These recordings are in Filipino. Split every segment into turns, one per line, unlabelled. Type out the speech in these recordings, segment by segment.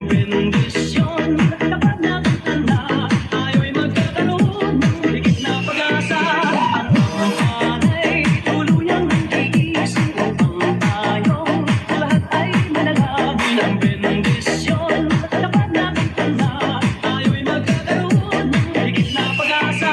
Bendisyon kapag nakatanda, tayo'y magkakaroon ng higit na pag-asa. Ang panay tuluyang nag-iisip upang tayong lahat ay manalangin. Ang bendisyon kapag nakatanda, tayo'y magkakaroon ng higit na pag-asa.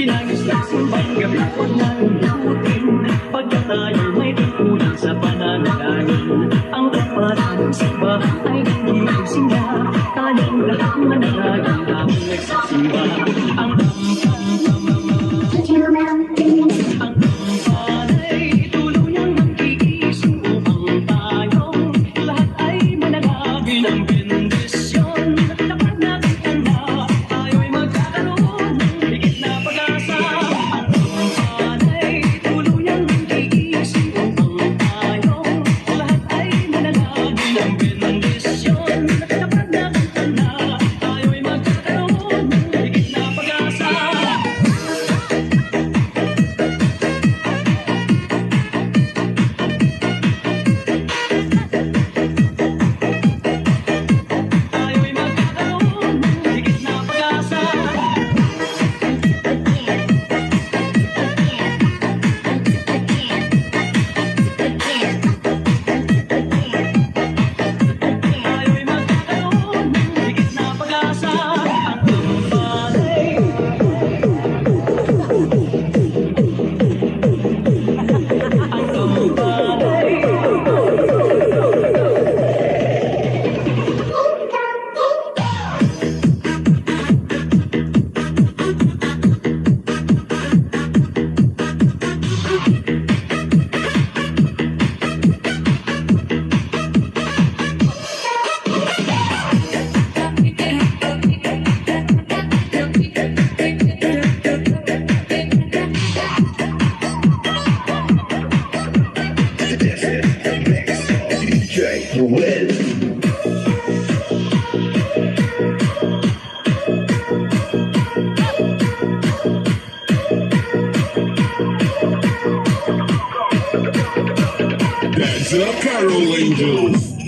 Kinagis-lasin bang gabi ko nalutin pagkat tayo may tungkulan sa pananalangin. Ang kapatang simba ay nagigising na, tayong lahat manalangin habang nagsasimba. Ang panay tuluyang nag-iisip upang tayong lahat ay manalangin. Ang bendisyon kapag nakatanda, tayo'y magkakaroon ng higit na pag-asa. Ang panay tuluyang nag-iisip upang tayong lahat ay manalangin. Ang bendisyon kapag nakatanda, tayo'y magkakaroon ng higit na pag-asa. Tayo'y magkakaroon ng higit na pag-asa. Tayo'y magkakaroon ng higit na pag-asa. Ang panay
That's up, Carol Angels.